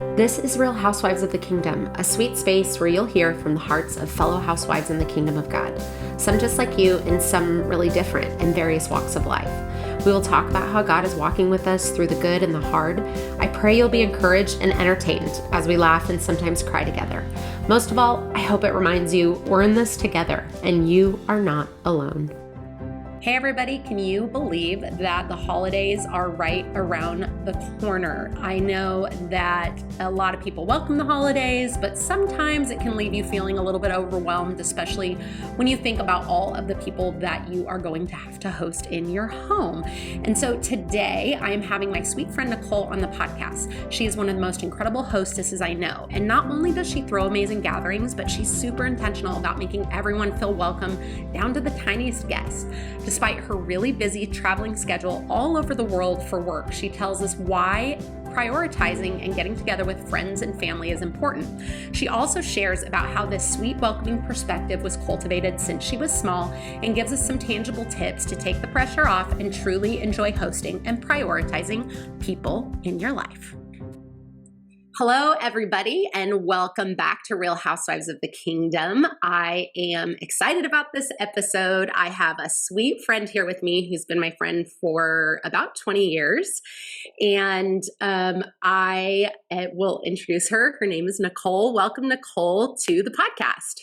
This is Real Housewives of the Kingdom, a sweet space where you'll hear from the hearts of fellow housewives in the kingdom of God, some just like you and some really different in various walks of life. We will talk about how God is walking with us through the good and the hard. I pray you'll be encouraged and entertained as we laugh and sometimes cry together. Most of all, I hope it reminds you we're in this together and you are not alone. Hey everybody, can you believe that the holidays are right around the corner? I know that a lot of people welcome the holidays, but sometimes it can leave you feeling a little bit overwhelmed, especially when you think about all of the people that you are going to have to host in your home. And so today I am having my sweet friend Nicole on the podcast. She is one of the most incredible hostesses I know. And not only does she throw amazing gatherings, but she's super intentional about making everyone feel welcome down to the tiniest guest. Despite her really busy traveling schedule all over the world for work, she tells us why prioritizing and getting together with friends and family is important. She also shares about how this sweet, welcoming perspective was cultivated since she was small and gives us some tangible tips to take the pressure off and truly enjoy hosting and prioritizing people in your life. Hello, everybody, and welcome back to Real Housewives of the Kingdom. I am excited about this episode. I have a sweet friend here with me who's been my friend for about 20 years, and I will introduce her. Her name is Nicole. Welcome, Nicole, to the podcast.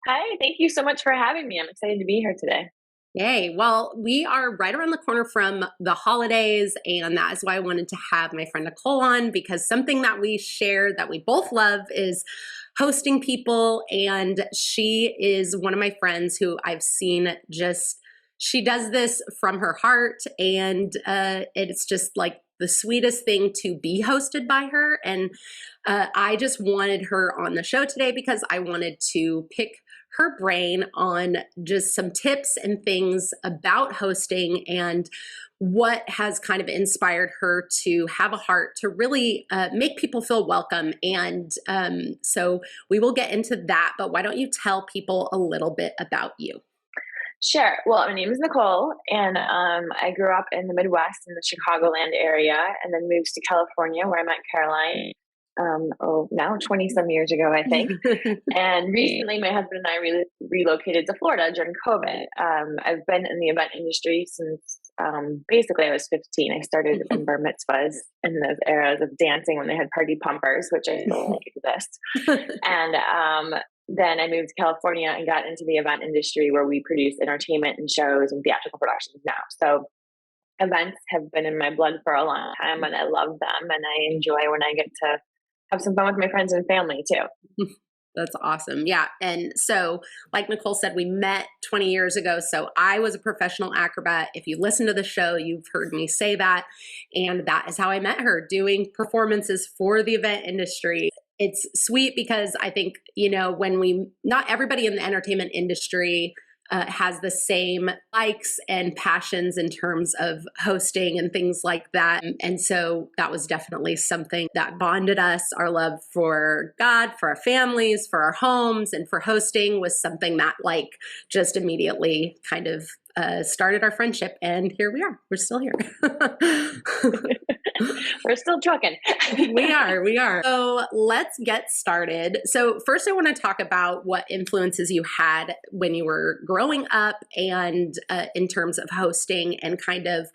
Hi, thank you so much for having me. I'm excited to be here today. Yay. Well, we are right around the corner from the holidays, and that is why I wanted to have my friend Nicole on, because something that we share that we both love is hosting people, and she is one of my friends who I've seen she does this from her heart, and it's just like the sweetest thing to be hosted by her, and I just wanted her on the show today because I wanted to pick her brain on just some tips and things about hosting and what has kind of inspired her to have a heart to really make people feel welcome. And so we will get into that, but why don't you tell people a little bit about you? Sure. Well, my name is Nicole, and I grew up in the Midwest in the Chicagoland area, and then moved to California where I met Caroline. Now 20 some years ago, I think. And recently my husband and I relocated to Florida during COVID. I've been in the event industry since basically I was 15. I started in bar mitzvahs in those eras of dancing when they had party pumpers, which I still think exist. And then I moved to California and got into the event industry where we produce entertainment and shows and theatrical productions now. So events have been in my blood for a long time, and I love them, and I enjoy when I get to have some fun with my friends and family too. That's awesome. Yeah. And so, like Nicole said, we met 20 years ago. So I was a professional acrobat. If you listen to the show, you've heard me say that. And that is how I met her, doing performances for the event industry. It's sweet because I think, not everybody in the entertainment industry has the same likes and passions in terms of hosting and things like that. And so that was definitely something that bonded us. Our love for God, for our families, for our homes, and for hosting was something that just immediately kind of started our friendship. And here we are. We're still here. We're still trucking. We are. So let's get started. So first I want to talk about what influences you had when you were growing up and in terms of hosting, and kind of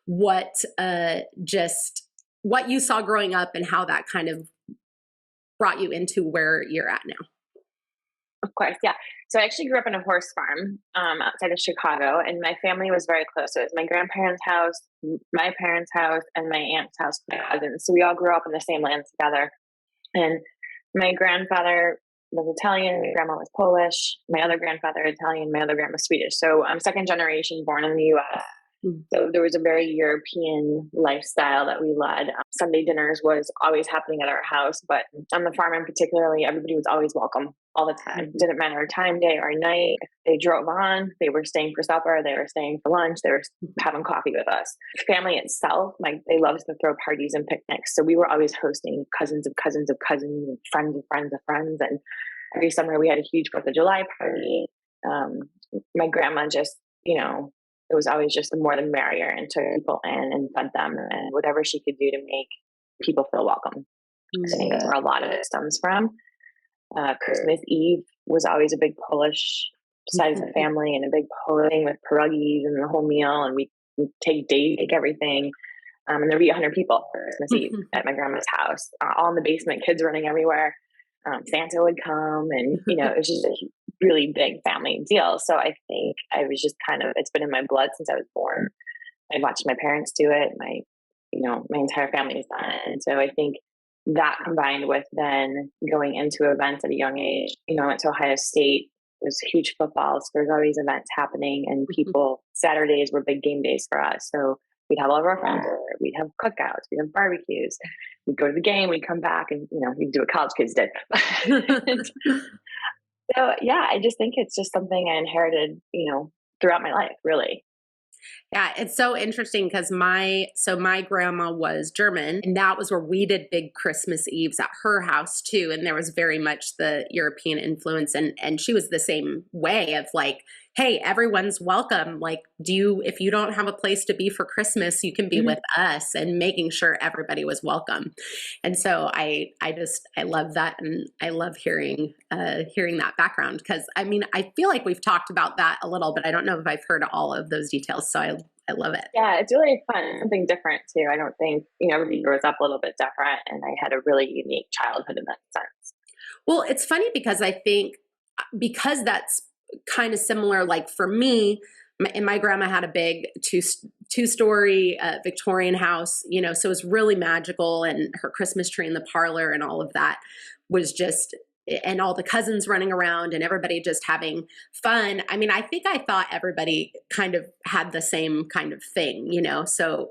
what you saw growing up and how that kind of brought you into where you're at now. Of course, yeah. So I actually grew up in a horse farm outside of Chicago, and my family was very close. So it was my grandparents' house, my parents' house, and my aunt's house, my cousins. So we all grew up in the same land together. And my grandfather was Italian, my grandma was Polish, my other grandfather Italian, my other grandma Swedish. So I'm second generation born in the U.S. So there was a very European lifestyle that we led. Sunday dinners was always happening at our house, but on the farm in particularly, everybody was always welcome all the time. It didn't matter time, day, or night. If they drove on, they were staying for supper, they were staying for lunch, they were having coffee with us. Family itself, they loved to throw parties and picnics. So we were always hosting cousins of cousins of cousins and friends of friends of friends. And every summer we had a huge 4th of July party. My grandma just, it was always just the more the merrier, and took people in and fed them and whatever she could do to make people feel welcome. So I think that's where a lot of it stems from. Christmas Eve was always a big Polish side of the family and a big Polish thing with pierogies and the whole meal. And we take days, take everything. And there'd be 100 people for Christmas Eve at my grandma's house, all in the basement, kids running everywhere. Santa would come, and it was just a really big family deal. So I think I was just it's been in my blood since I was born. I watched my parents do it. My entire family has done it. And so I think that combined with then going into events at a young age, I went to Ohio State. It was huge football. So there's always events happening, and Saturdays were big game days for us. So we'd have all of our friends over. We'd have cookouts. We'd have barbecues. We'd go to the game. We'd come back, and we'd do what college kids did. So yeah, I just think it's just something I inherited, throughout my life, really. Yeah, it's so interesting because my grandma was German, and that was where we did big Christmas Eves at her house too. And there was very much the European influence, and she was the same way of like, hey, everyone's welcome. Like, if you don't have a place to be for Christmas, you can be with us, and making sure everybody was welcome. And so I love that. And I love hearing that background, because I feel like we've talked about that a little, but I don't know if I've heard all of those details. So I love it. Yeah, it's really fun. Something different too. I don't think, everybody grows up a little bit different, and I had a really unique childhood in that sense. Well, it's funny because I think because that's kind of similar, like for me, my grandma had a big two-story Victorian house, so it was really magical, and her Christmas tree in the parlor and all of that was just, and all the cousins running around and everybody just having fun. I think I thought everybody kind of had the same kind of thing, so,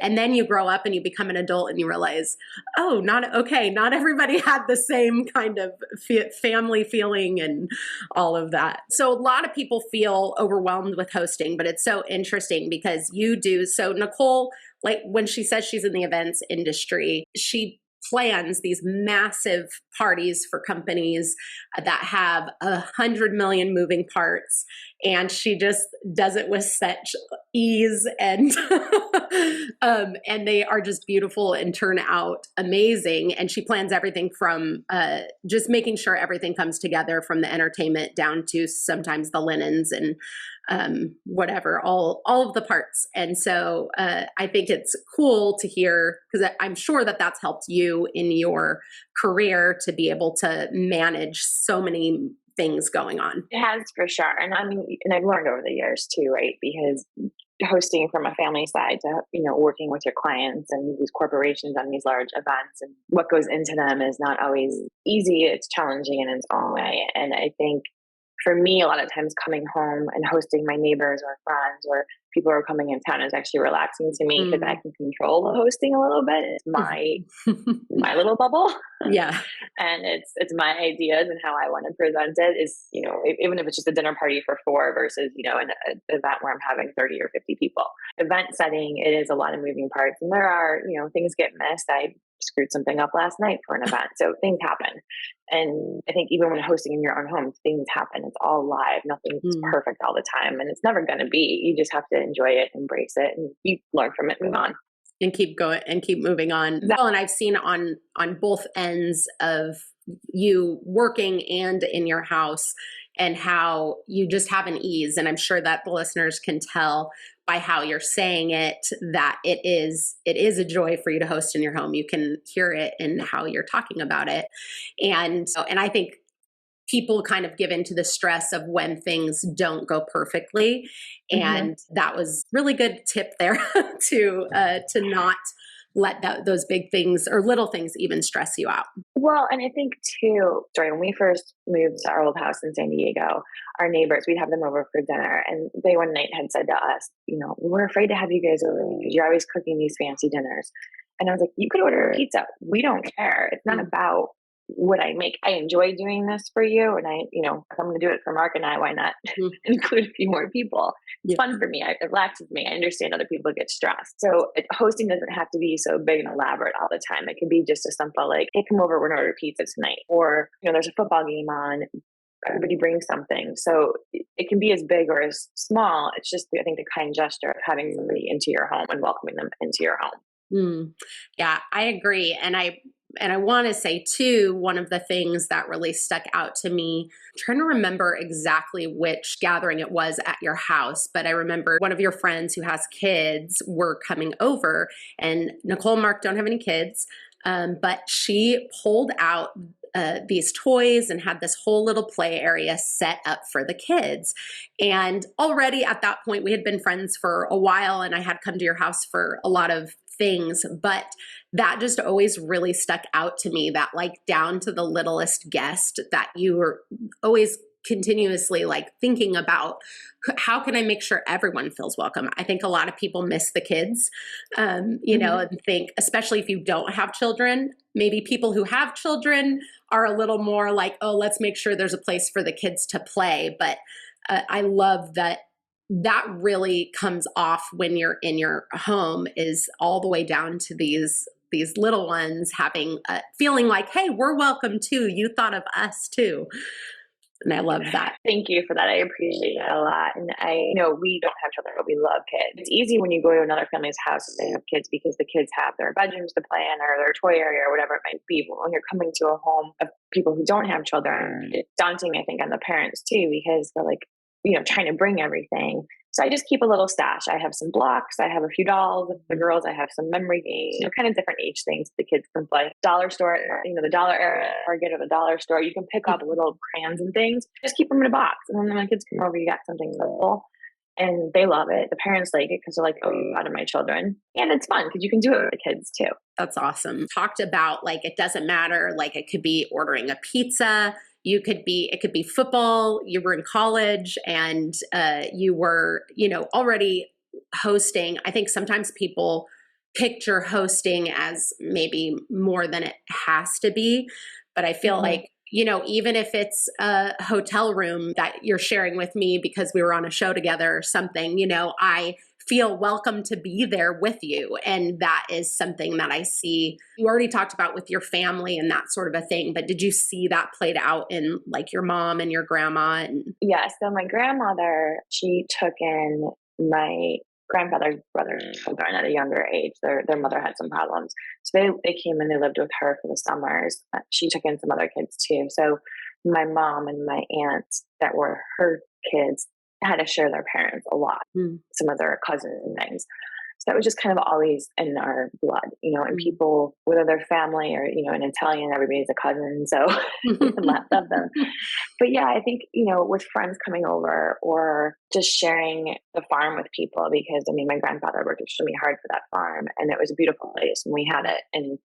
and then you grow up and you become an adult and you realize, oh, not everybody had the same kind of family feeling and all of that. So a lot of people feel overwhelmed with hosting, but it's so interesting because you do. So Nicole, like when she says she's in the events industry, she plans these massive parties for companies that have 100 million moving parts, and she just does it with such ease, and and they are just beautiful and turn out amazing. And she plans everything from just making sure everything comes together, from the entertainment down to sometimes the linens and whatever, all of the parts. And so I think it's cool to hear, because I'm sure that that's helped you in your career to be able to manage so many things going on. It has, for sure. And and I've learned over the years too, right? Because hosting from a family side to, working with your clients and these corporations on these large events, and what goes into them is not always easy. It's challenging in its own way. And I think for me, a lot of times coming home and hosting my neighbors or friends or people who are coming in town is actually relaxing to me, because I can control the hosting a little bit. It's my little bubble. Yeah. And it's my ideas and how I want to present it is, even if it's just a dinner party for 4 versus, an event where I'm having 30 or 50 people. Event setting, it is a lot of moving parts, and there are, things get missed. I screwed something up last night for an event. So things happen. And I think even when hosting in your own home, things happen. It's all live. Nothing's perfect all the time. And it's never going to be. You just have to enjoy it, embrace it, and you learn from it, move on. And keep going and keep moving on. Well, and I've seen on both ends of you working and in your house, and how you just have an ease. And I'm sure that the listeners can tell by how you're saying it that it is a joy for you to host in your home. You can hear it in how you're talking about it. And I think people kind of give into the stress of when things don't go perfectly. And that was really good tip there to not let those big things or little things even stress you out. Well, and I think too, when we first moved to our old house in San Diego, our neighbors, we'd have them over for dinner, and they one night had said to us, we're afraid to have you guys over because you're always cooking these fancy dinners. And I was like, you could order pizza. We don't care. It's not about what I make. I enjoy doing this for you. And if I'm going to do it for Mark and I, why not include a few more people? It's fun for me. It relaxes me. I understand other people get stressed. So hosting doesn't have to be so big and elaborate all the time. It can be just a simple, like, hey, come over, we're going to order pizza tonight. Or, there's a football game on, everybody brings something. So it can be as big or as small. It's just, I think, the kind gesture of having somebody into your home and welcoming them into your home. Yeah, I agree. And I And I want to say too, one of the things that really stuck out to me, I'm trying to remember exactly which gathering it was at your house, but I remember one of your friends who has kids were coming over, and Nicole and Mark don't have any kids, but she pulled out these toys and had this whole little play area set up for the kids. And already at that point, we had been friends for a while, and I had come to your house for a lot of things, but that just always really stuck out to me, that like down to the littlest guest, that you were always continuously like thinking about how can I make sure everyone feels welcome. I think a lot of people miss the kids, and think, especially if you don't have children, maybe people who have children are a little more like, oh, let's make sure there's a place for the kids to play. But I love that really comes off when you're in your home, is all the way down to these little ones having feeling like, hey, we're welcome too. You thought of us too. And I love that. Thank you for that. I appreciate that a lot. And we don't have children, but we love kids. It's easy when you go to another family's house and they have kids, because the kids have their bedrooms to play in or their toy area or whatever it might be. But when you're coming to a home of people who don't have children, it's daunting, I think, on the parents too, because they're like, trying to bring everything. So I just keep a little stash. I have some blocks. I have a few dolls. The girls, I have some memory games, kind of different age things the kids can play. Dollar store, the dollar area, Target or the dollar store, you can pick up little crayons and things. Just keep them in a box. And then when my kids come over, you got something little. And they love it. The parents like it because they're like, oh, you got of my children. And it's fun because you can do it with the kids too. That's awesome. Talked about like, it doesn't matter. Like it could be ordering a pizza. It could be football. You were in college and you were, already hosting. I think sometimes people picture hosting as maybe more than it has to be. But I feel like, even if it's a hotel room that you're sharing with me because we were on a show together or something, I feel welcome to be there with you. And that is something that I see you already talked about with your family and that sort of a thing. But did you see that played out in like your mom and your grandma? Yeah. So my grandmother, she took in my grandfather's brother's children at a younger age. Their mother had some problems. So they came and they lived with her for the summers. She took in some other kids too. So my mom and my aunts that were her kids had to share their parents a lot, some of their cousins and things. So that was just kind of always in our blood, and people, whether they're family or, in Italian, everybody's a cousin. So left of them. But yeah, I think, with friends coming over or just sharing the farm with people, because my grandfather worked extremely hard for that farm and it was a beautiful place when we had it. And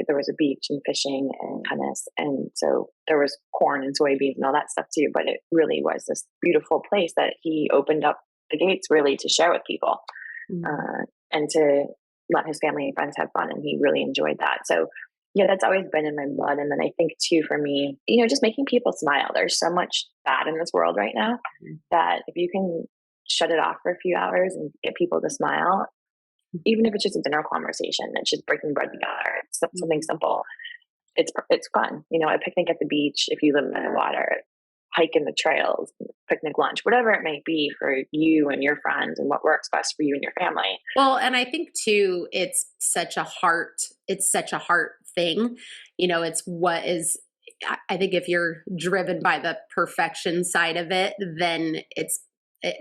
there was a beach and fishing and tennis. And so there was corn and soybeans and all that stuff too. But it really was this beautiful place that he opened up the gates really to share with people and to let his family and friends have fun. And he really enjoyed that. So yeah, that's always been in my blood. And then I think too, for me, just making people smile. There's so much bad in this world right now that if you can shut it off for a few hours and get people to smile, even if it's just a dinner conversation, it's just breaking bread together. It's something simple. It's fun. A picnic at the beach, if you live in the water, hike in the trails, picnic lunch, whatever it may be for you and your friends and what works best for you and your family. Well, and I think too, it's such a heart thing. It's what is, I think if you're driven by the perfection side of it, then it's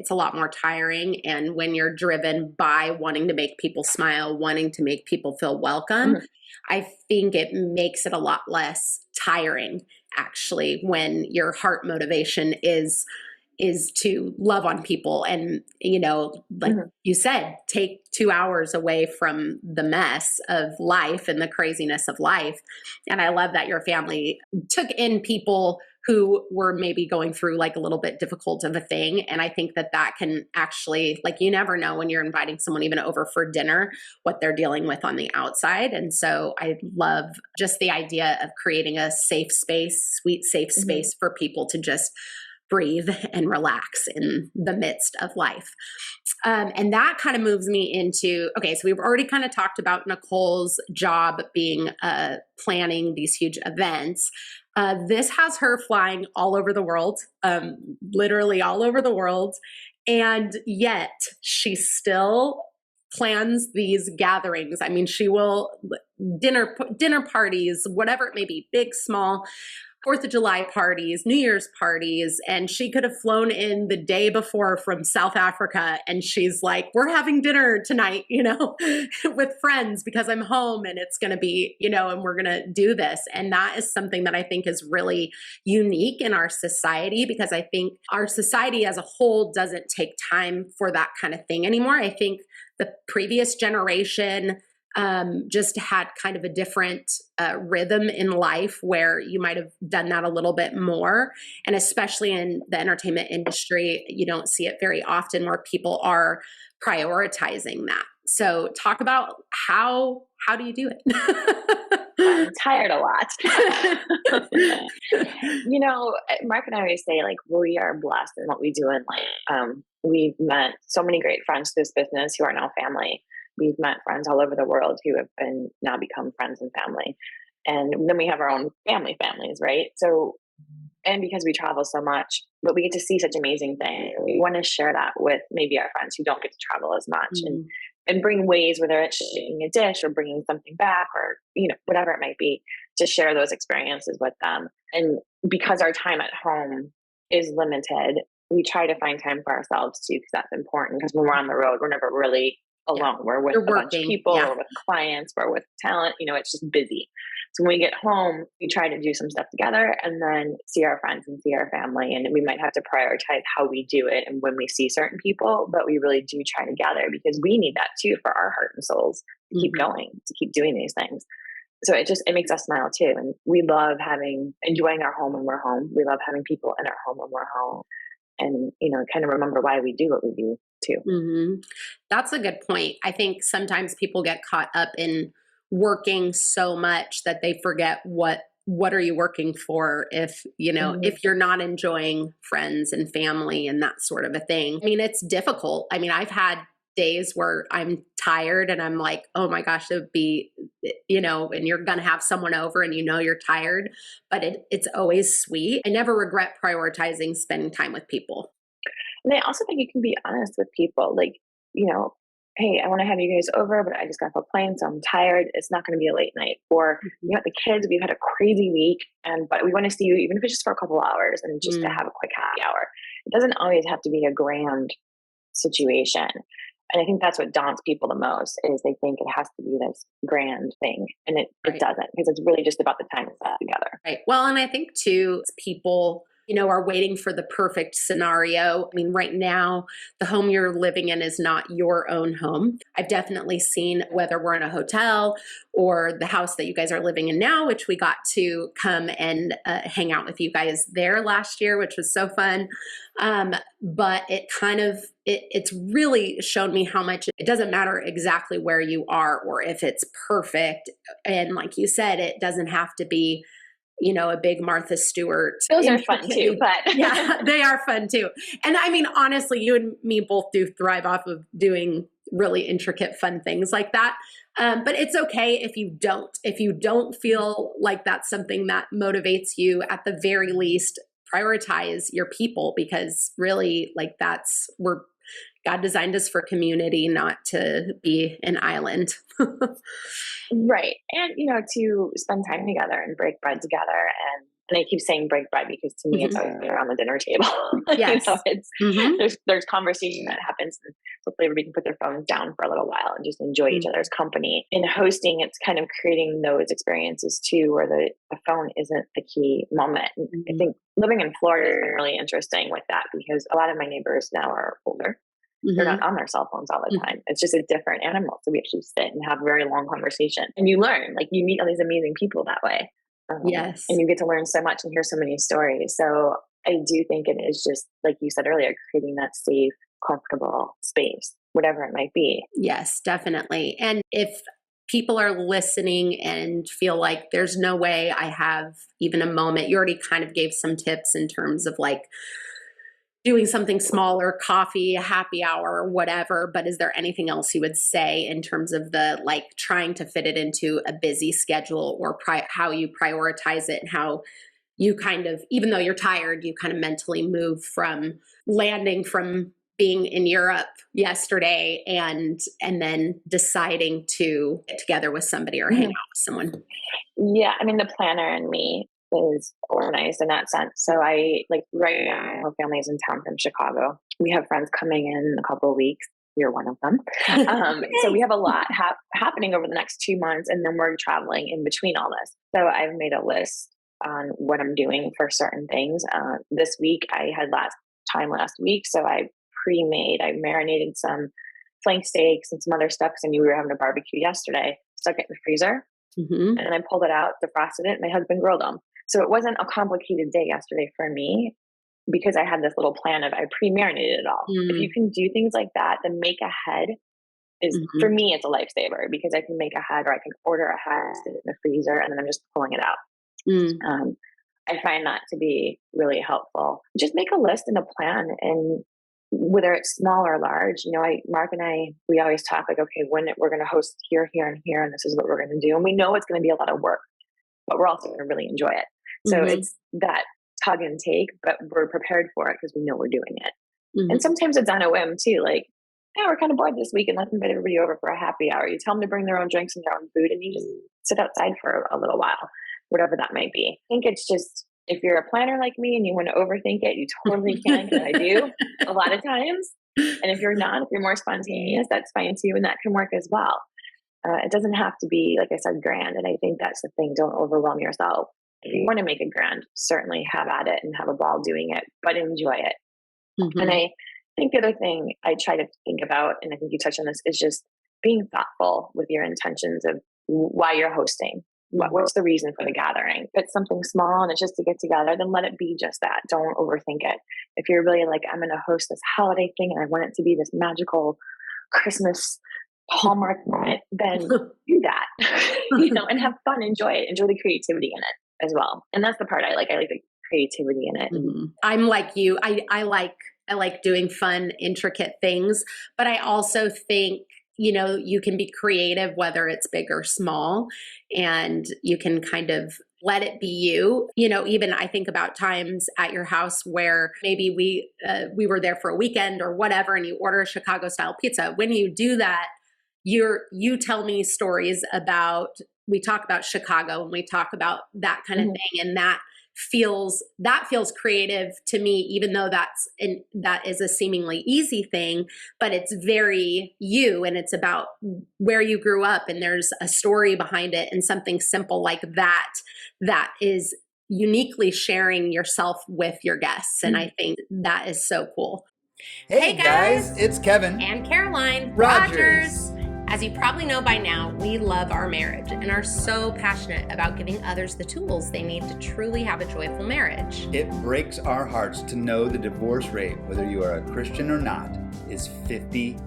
a lot more tiring. And when you're driven by wanting to make people smile, wanting to make people feel welcome, I think it makes it a lot less tiring, actually, when your heart motivation is to love on people and, like you said, take 2 hours away from the mess of life and the craziness of life. And I love that your family took in people who were maybe going through like a little bit difficult of a thing. And I think that can actually, like, you never know when you're inviting someone even over for dinner, what they're dealing with on the outside. And so I love just the idea of creating a safe space, sweet, safe space for people to just breathe and relax in the midst of life. And that kind of moves me into, okay, so we've already kind of talked about Nicole's job being planning these huge events. This has her flying all over the world, literally all over the world. And yet she still plans these gatherings. I mean, she will dinner parties, whatever it may be, big, small, 4th of July parties, New Year's parties, and she could have flown in the day before from South Africa, and she's like, we're having dinner tonight, with friends because I'm home and it's going to be, and we're going to do this. And that is something that I think is really unique in our society, because I think our society as a whole doesn't take time for that kind of thing anymore. I think the previous generation just had kind of a different rhythm in life where you might have done that a little bit more. And especially in the entertainment industry, you don't see it very often where people are prioritizing that. So talk about how do you do it? I'm tired a lot. Mark and I always say, like, we are blessed in what we do in life. We've met so many great friends through this business who are now family. We've met friends all over the world who have now become friends and family. And then we have our own families, right? So, and because we travel so much, but we get to see such amazing things. We want to share that with maybe our friends who don't get to travel as much, and bring ways, whether it's sharing a dish or bringing something back or, whatever it might be, to share those experiences with them. And because our time at home is limited, we try to find time for ourselves too, because that's important. Because when we're on the road, we're never really alone. Yeah. We're with a bunch of people, we're with clients, we're with talent, it's just busy. So when we get home, we try to do some stuff together and then see our friends and see our family. And we might have to prioritize how we do it and when we see certain people, but we really do try to gather because we need that too for our heart and souls to keep going, to keep doing these things. So it makes us smile too. And we love enjoying our home when we're home. We love having people in our home when we're home. And, kind of remember why we do what we do too. Mm-hmm. That's a good point. I think sometimes people get caught up in working so much that they forget what are you working for if, if you're not enjoying friends and family and that sort of a thing. I mean, it's difficult. I mean, I've had days where I'm tired and I'm like, oh my gosh, it would be, and you're going to have someone over and you're tired, but it's always sweet. I never regret prioritizing spending time with people. And I also think you can be honest with people, like, hey, I want to have you guys over, but I just got off a plane, so I'm tired. It's not going to be a late night. Or, the kids, we've had a crazy week, but we want to see you, even if it's just for a couple hours and just to have a quick happy hour. It doesn't always have to be a grand situation. And I think that's what daunts people the most is they think it has to be this grand thing. And it doesn't, because it's really just about the time we spend together. Right. Well, and I think too, people, are waiting for the perfect scenario. I mean, right now, the home you're living in is not your own home. I've definitely seen, whether we're in a hotel or the house that you guys are living in now, which we got to come and hang out with you guys there last year, which was so fun. But it's really shown me how much it doesn't matter exactly where you are or if it's perfect. And like you said, it doesn't have to be a big Martha Stewart. Those are fun too, but yeah, they are fun too. And I mean, honestly, you and me both do thrive off of doing really intricate, fun things like that. But it's okay if you don't feel like that's something that motivates you. At the very least, prioritize your people, because really, like, God designed us for community, not to be an island. Right. And, to spend time together and break bread together. And I keep saying break bread because to me, it's always been around the dinner table. Yes. There's conversation that happens. And hopefully everybody can put their phones down for a little while and just enjoy each other's company. In hosting, it's kind of creating those experiences too, where the phone isn't the key moment. I think living in Florida is really interesting with that, because a lot of my neighbors now are older. They're not on their cell phones all the time. It's just a different animal. So we actually sit and have a very long conversation. And you learn, like, you meet all these amazing people that way. Yes. And you get to learn so much and hear so many stories. So I do think it is just, like you said earlier, creating that safe, comfortable space, whatever it might be. Yes, definitely. And if people are listening and feel like there's no way I have even a moment, you already kind of gave some tips in terms of like doing something smaller, coffee, a happy hour, whatever. But is there anything else you would say in terms of the, like, trying to fit it into a busy schedule, or how you prioritize it, and how you kind of, even though you're tired, you kind of mentally move from landing from being in Europe yesterday and then deciding to get together with somebody or hang out with someone? Yeah, I mean, the planner in me is organized in that sense. So I like right now, our family's in town from Chicago. We have friends coming in a couple of weeks. You're one of them. So we have a lot happening over the next 2 months, and then we're traveling in between all this. So I've made a list on what I'm doing for certain things. This week, I had last week, so I marinated some flank steaks and some other stuff because I knew we were having a barbecue yesterday. Stuck it in the freezer. And I pulled it out, defrosted it, and my husband grilled them. So it wasn't a complicated day yesterday for me because I had this little plan of I pre-marinated it all. If you can do things like that, then make ahead is for me, it's a lifesaver because I can make ahead or I can order ahead, sit it in the freezer, and then I'm just pulling it out. I find that to be really helpful. Just make a list and a plan, and whether it's small or large, Mark and I, we always talk like, okay, when we're going to host here, and here, and this is what we're going to do. And we know it's going to be a lot of work, but we're also going to really enjoy it. So it's that tug and take, but we're prepared for it because we know we're doing it. And sometimes it's on a whim too. Like, yeah, we're kind of bored this week and let's invite everybody over for a happy hour. You tell them to bring their own drinks and their own food and you just sit outside for a little while, whatever that might be. I think it's just, if you're a planner like me and you want to overthink it, you totally can, because I do a lot of times. And if you're not, if you're more spontaneous, that's fine too. And that can work as well. It doesn't have to be, like I said, grand. And I think that's the thing. Don't overwhelm yourself. If you want to make it grand, certainly have at it and have a ball doing it, but enjoy it. And I think the other thing I try to think about, and I think you touched on this, is just being thoughtful with your intentions of why you're hosting. What's the reason for the gathering? If it's something small and it's just to get together, then let it be just that. Don't overthink it. If you're really like, I'm going to host this holiday thing and I want it to be this magical Christmas Hallmark moment, then do that, and have fun, enjoy it, enjoy the creativity in it as well. And that's the part I like. I like the creativity in it. I'm like you. I like doing fun, intricate things, but I also think, you can be creative, whether it's big or small, and you can kind of let it be you. Even I think about times at your house where maybe we were there for a weekend or whatever, and you order a Chicago style pizza. When you do that, you tell me stories about, we talk about Chicago and we talk about that kind of thing. And that feels creative to me, even though that is a seemingly easy thing, but it's very you, and it's about where you grew up, and there's a story behind it, and something simple like that is uniquely sharing yourself with your guests. And I think that is so cool. Hey guys, it's Kevin and Caroline Rogers. As you probably know by now, we love our marriage and are so passionate about giving others the tools they need to truly have a joyful marriage. It breaks our hearts to know the divorce rate, whether you are a Christian or not, is 50%.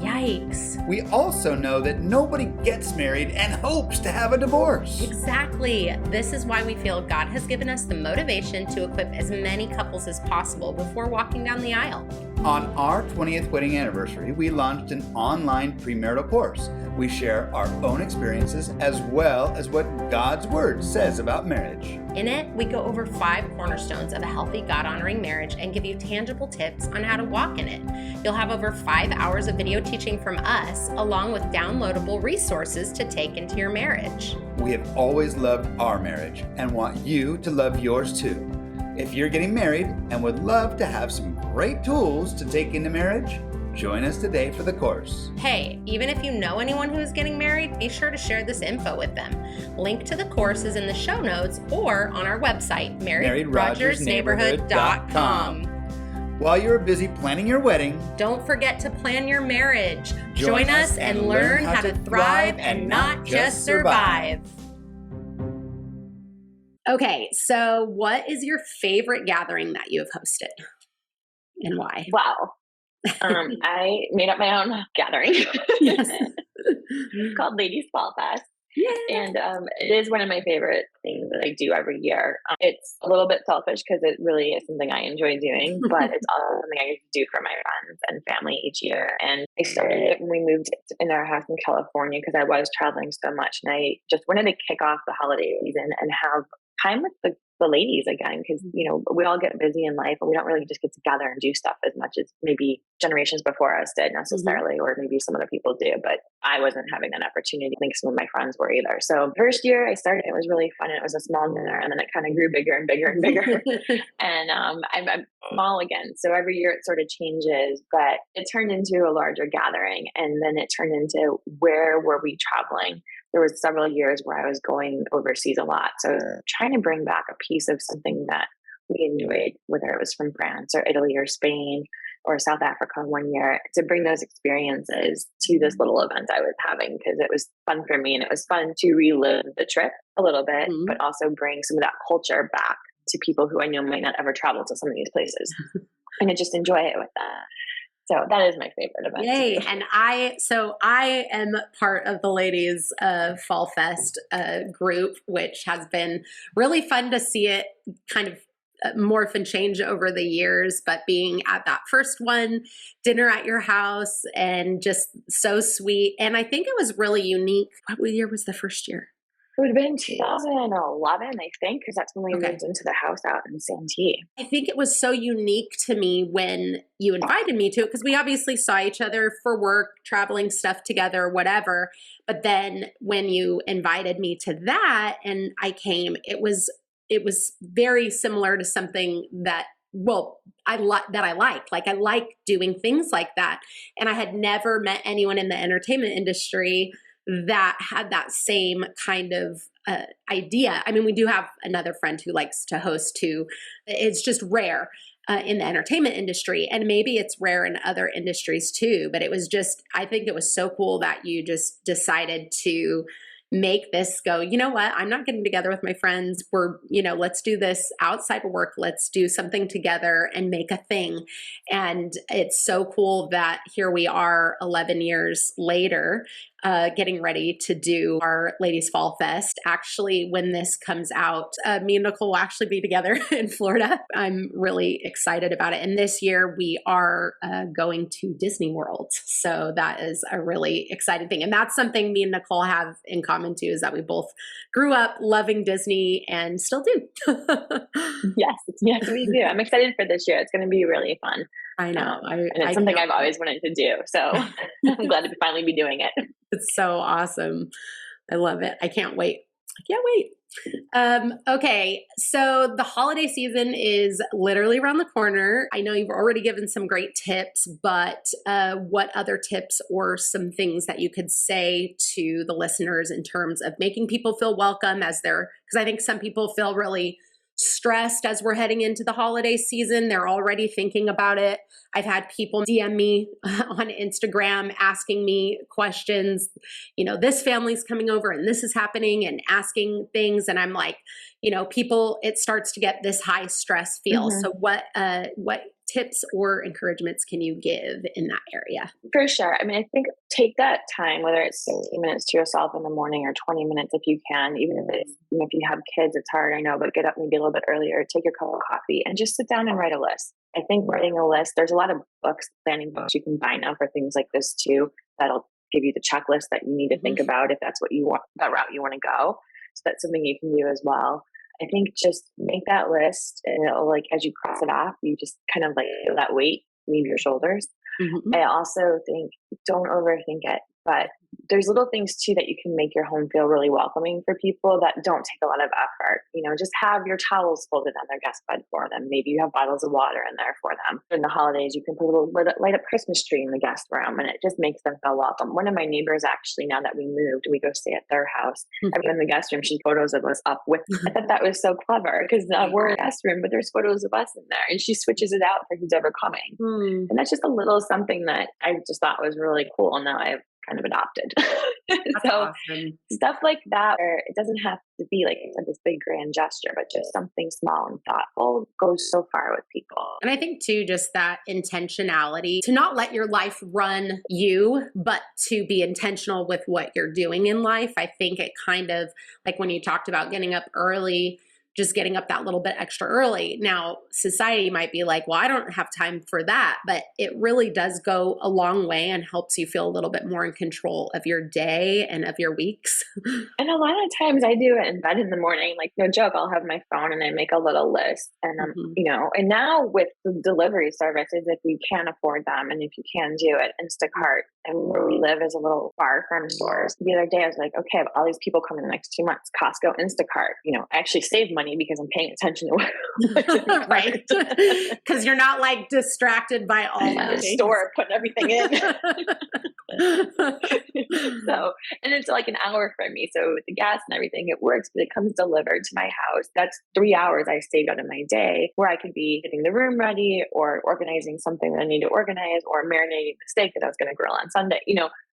Yikes. We also know that nobody gets married and hopes to have a divorce. Exactly. This is why we feel God has given us the motivation to equip as many couples as possible before walking down the aisle. On our 20th wedding anniversary, we launched an online premarital course. We share our own experiences as well as what God's Word says about marriage. In it, we go over 5 cornerstones of a healthy, God-honoring marriage and give you tangible tips on how to walk in it. You'll have over 5 hours of video teaching from us, along with downloadable resources to take into your marriage. We have always loved our marriage and want you to love yours too. If you're getting married and would love to have some great tools to take into marriage, join us today for the course. Hey, even if you know anyone who is getting married, be sure to share this info with them. Link to the course is in the show notes or on our website, marriedrogersneighborhood.com. While you're busy planning your wedding, don't forget to plan your marriage. Join us and learn how to thrive and not just survive. Okay, so what is your favorite gathering that you have hosted and why? Wow. I made up my own gathering. Yes. It's called Ladies Fall Fest. Yeah. And it is one of my favorite things that I do every year. It's a little bit selfish because it really is something I enjoy doing, but it's also something I do for my friends and family each year. And I started it when we moved in our house in California because I was traveling so much. And I just wanted to kick off the holiday season and have time with the the ladies again, because, we all get busy in life and we don't really just get together and do stuff as much as maybe generations before us did necessarily, or maybe some other people do, but I wasn't having that opportunity. I think some of my friends were either. So first year I started, it was really fun, and it was a small dinner, and then it kind of grew bigger and bigger and bigger. And I'm small again. So every year it sort of changes, but it turned into a larger gathering. And then it turned into, where were we traveling? There was several years where I was going overseas a lot. So I was trying to bring back a piece of something that we enjoyed, whether it was from France or Italy or Spain or South Africa one year, to bring those experiences to this little event I was having, because it was fun for me, and it was fun to relive the trip a little bit, but also bring some of that culture back to people who I know might not ever travel to some of these places and to just enjoy it with that. So that is my favorite event. Yay. And I am part of the ladies Fall Fest group, which has been really fun to see it kind of morph and change over the years, but being at that first one, dinner at your house, and just so sweet. And I think it was really unique. What year was the first year? It would have been 2011, I think, because that's when we moved into the house out in Santee. I think it was so unique to me when you invited me to it, because we obviously saw each other for work, traveling stuff together, whatever. But then when you invited me to that and I came, it was very similar to something that, I like. Like, I like doing things like that. And I had never met anyone in the entertainment industry that had that same kind of idea. I mean, we do have another friend who likes to host too. It's just rare in the entertainment industry, and maybe it's rare in other industries too, but it was just, I think it was so cool that you just decided to make this go, you know what, I'm not getting together with my friends. Let's do this outside of work. Let's do something together and make a thing. And it's so cool that here we are 11 years later, getting ready to do our Ladies Fall Fest. Actually, when this comes out, me and Nicole will actually be together in Florida. I'm really excited about it. And this year we are going to Disney World. So that is a really exciting thing. And that's something me and Nicole have in common too, is that we both grew up loving Disney and still do. Yes, we do. I'm excited for this year. It's going to be really fun. I know. And it's something I've always wanted to do. So I'm glad to finally be doing it. It's so awesome. I love it. I can't wait. Okay. So the holiday season is literally around the corner. I know you've already given some great tips, but what other tips or some things that you could say to the listeners in terms of making people feel welcome because I think some people feel really stressed as we're heading into the holiday season. They're already thinking about it. I've had people DM me on Instagram asking me questions, this family's coming over and this is happening, and asking things. And I'm like, people, it starts to get this high stress feel. So what tips or encouragements can you give in that area? For sure. I mean, I think take that time, whether it's 15 minutes to yourself in the morning or 20 minutes if you can, even if it's, if you have kids, it's hard, I know, but get up maybe a little bit earlier, take your cup of coffee and just sit down and write a list. I think writing a list, there's a lot of books, planning books you can buy now for things like this too, that'll give you the checklist that you need to think about if that's what you want, that route you want to go. So that's something you can do as well. I think just make that list, and it'll, as you cross it off, you just kind of feel that weight leave your shoulders. I also think don't overthink it, but there's little things too that you can make your home feel really welcoming for people that don't take a lot of effort. Just have your towels folded on their guest bed for them. Maybe you have bottles of water in there for them. In the holidays, you can put a little light up Christmas tree in the guest room, and it just makes them feel welcome. One of my neighbors, actually, now that we moved, we go stay at their house. I'm in the guest room. She photos of us up with. I thought that was so clever because we're in a guest room, but there's photos of us in there, and she switches it out for who's ever coming. And that's just a little something that I just thought was really cool. And now I've kind of adopted. So awesome. Stuff like that, where it doesn't have to be this big grand gesture, but just something small and thoughtful goes so far with people. And I think too, just that intentionality to not let your life run you, but to be intentional with what you're doing in life. I think it kind of, when you talked about getting up early, just getting up that little bit extra early. Now, society might be like, well, I don't have time for that, but it really does go a long way and helps you feel a little bit more in control of your day and of your weeks. And a lot of times I do it in bed in the morning, like no joke, I'll have my phone and I make a little list and and now with the delivery services, if you can afford them and if you can do it, Instacart, and where we live is a little far from stores. The other day I was like, okay, I have all these people coming in the next 2 months, Costco, Instacart, I actually save money because I'm paying attention to what's in the right. Because you're not like distracted by all the store putting everything in. So, and it's like an hour from me. So with the gas and everything, it works, but it comes delivered to my house. That's 3 hours I saved out of my day where I could be getting the room ready or organizing something that I need to organize or marinating the steak that I was going to grill on Sunday,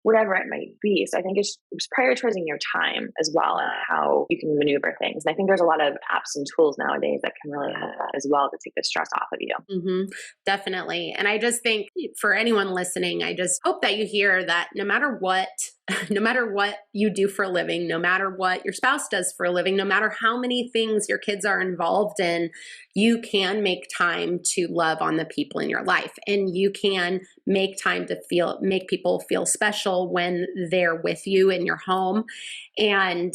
whatever it might be. So I think it's prioritizing your time as well and how you can maneuver things. And I think there's a lot of apps and tools nowadays that can really help that as well to take the stress off of you. Mm-hmm. Definitely. And I just think for anyone listening, I just hope that you hear that no matter what you do for a living, no matter what your spouse does for a living, no matter how many things your kids are involved in, you can make time to love on the people in your life. And you can make time to make people feel special when they're with you in your home. And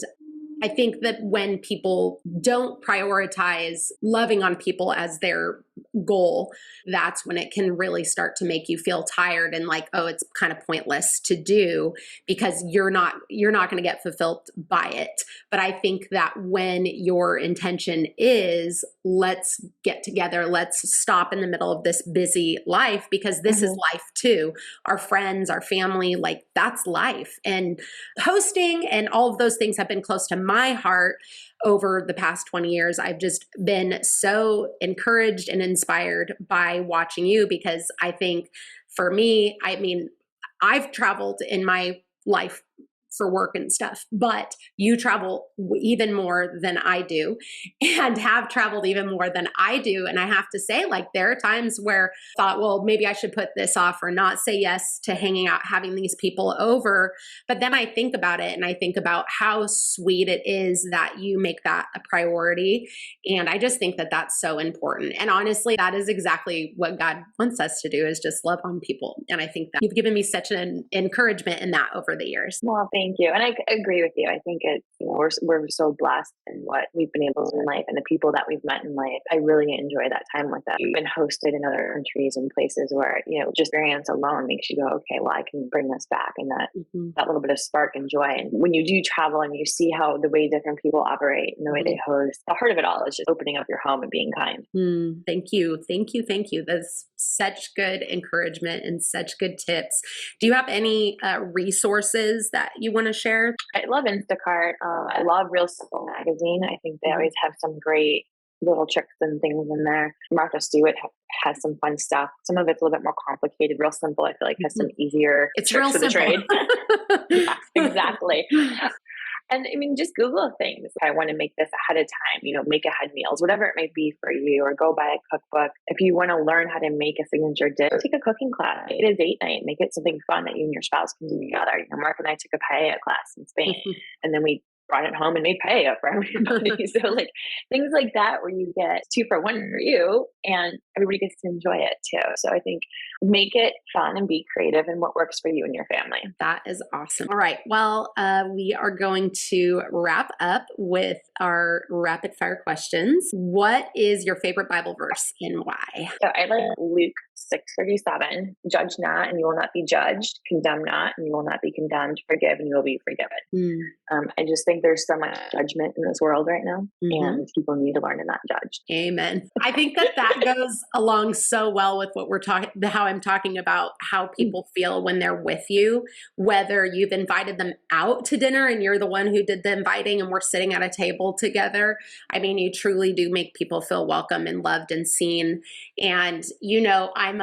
I think that when people don't prioritize loving on people as their goal, that's when it can really start to make you feel tired and like, oh, it's kind of pointless to do because you're not going to get fulfilled by it. But I think that when your intention is, let's get together, let's stop in the middle of this busy life because this is life too. Our friends, our family, like that's life. And hosting and all of those things have been close to my heart over the past 20 years. I've just been so encouraged and inspired by watching you because I think for me, I've traveled in my life for work and stuff, but you travel even more than I do and have traveled even more than I do. And I have to say, like, there are times where I thought, well, maybe I should put this off or not say yes to hanging out, having these people over. But then I think about it and I think about how sweet it is that you make that a priority. And I just think that that's so important. And honestly, that is exactly what God wants us to do, is just love on people. And I think that you've given me such an encouragement in that over the years. Well, thank you. And I agree with you. I think we're so blessed in what we've been able to do in life and the people that we've met in life. I really enjoy that time with them. We've been hosted in other countries and places where, just experience alone makes you go, okay, well, I can bring this back. And that little bit of spark and joy. And when you do travel and you see how the way different people operate and the way they host, the heart of it all is just opening up your home and being kind. Thank you. Thank you. Thank you. That's such good encouragement and such good tips. Do you have any resources that you want to share? I love Instacart. I love Real Simple magazine. I think they always have some great little tricks and things in there. Martha Stewart has some fun stuff. Some of it's a little bit more complicated. Real Simple, I feel like, has some easier tricks for the trade. Yeah, exactly. And just Google things. I want to make this ahead of time, make ahead meals, whatever it might be for you, or go buy a cookbook. If you want to learn how to make a signature dish, take a cooking class. Make it a date night. Make it something fun that you and your spouse can do together. Mark and I took a paella class in Spain, and then we brought it home and made paella for everybody. So things like that where you get 2 for 1 for you and everybody gets to enjoy it too. So I think make it fun and be creative in what works for you and your family. That is awesome. All right. Well, we are going to wrap up with our rapid fire questions. What is your favorite Bible verse and why? So I like Luke 6:37. Judge not and you will not be judged. Condemn not and you will not be condemned. Forgive and you will be forgiven. I just think there's so much judgment in this world right now and people need to learn to not judge. Amen. I think that goes along so well with what we're talking, how I'm talking about how people feel when they're with you, whether you've invited them out to dinner and you're the one who did the inviting and we're sitting at a table together. You truly do make people feel welcome and loved and seen. And, I'm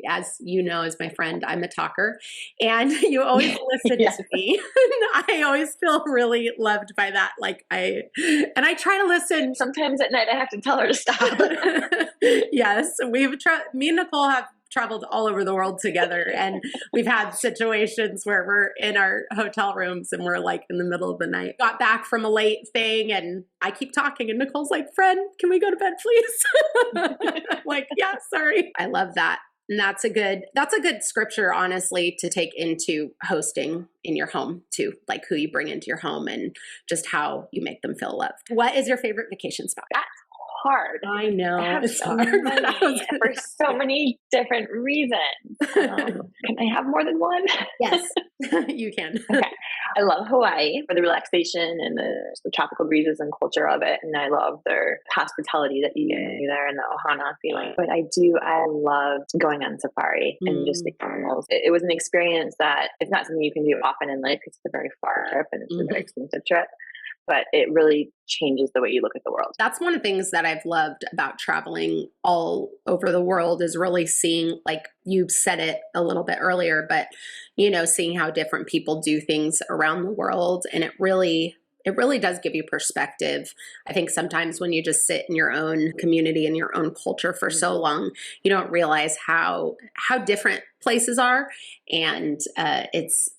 as you know, as my friend, I'm a talker and you always listen to me. I always feel really loved by that. And I try to listen. Sometimes at night I have to tell her to stop. Yes. Me and Nicole have traveled all over the world together, and we've had situations where we're in our hotel rooms and we're like in the middle of the night, got back from a late thing, and I keep talking and Nicole's like, friend, can we go to bed, please? I'm like, yeah, sorry. I love that. And that's a good scripture, honestly, to take into hosting in your home too, like who you bring into your home and just how you make them feel loved. What is your favorite vacation spot? That's hard. I know. I have it's so hard. many for so many different reasons. Can I have more than one? Yes, you can. Okay. I love Hawaii for the relaxation and the tropical breezes and culture of it. And I love their hospitality that you get there and the ohana feeling. But I loved going on safari and just the animals. It was an experience that it's not something you can do often in life. It's a very far trip and it's a very expensive trip. But it really changes the way you look at the world. That's one of the things that I've loved about traveling all over the world is really seeing, like you said it a little bit earlier, but, seeing how different people do things around the world. And it really does give you perspective. I think sometimes when you just sit in your own community and your own culture for so long, you don't realize how different places are. And it's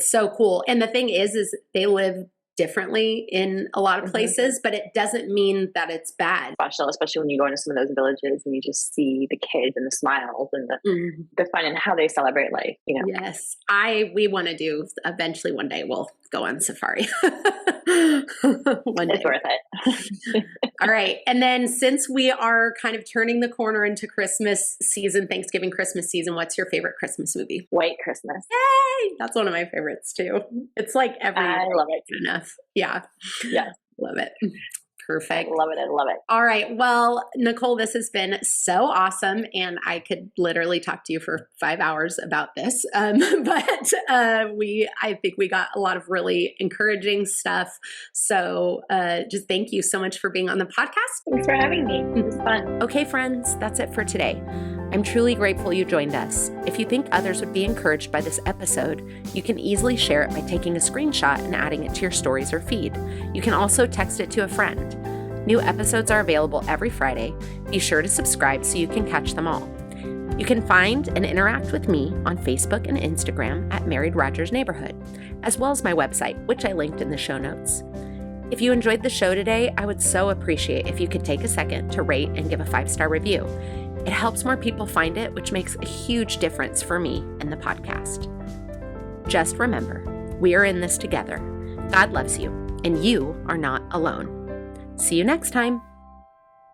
so cool. And the thing is they live differently in a lot of places, but it doesn't mean that it's bad. Special, especially when you go into some of those villages and you just see the kids and the smiles and the fun and how they celebrate life. Yes, we want to do eventually one day. We'll go on safari. It's worth it. All right, and then since we are kind of turning the corner into Christmas season, Thanksgiving, Christmas season, what's your favorite Christmas movie? White Christmas. Yay! That's one of my favorites too. It's like every I love it. Enough. Yeah. Yeah. Love it. Perfect. I love it. All right. Well, Nicole, this has been so awesome. And I could literally talk to you for 5 hours about this. But I think we got a lot of really encouraging stuff. So just thank you so much for being on the podcast. Thanks for having me. It was fun. Okay, friends, that's it for today. I'm truly grateful you joined us. If you think others would be encouraged by this episode, you can easily share it by taking a screenshot and adding it to your stories or feed. You can also text it to a friend. New episodes are available every Friday. Be sure to subscribe so you can catch them all. You can find and interact with me on Facebook and Instagram at Married Rogers Neighborhood, as well as my website, which I linked in the show notes. If you enjoyed the show today, I would so appreciate if you could take a second to rate and give a 5-star review. It helps more people find it, which makes a huge difference for me and the podcast. Just remember, we are in this together. God loves you, and you are not alone. See you next time.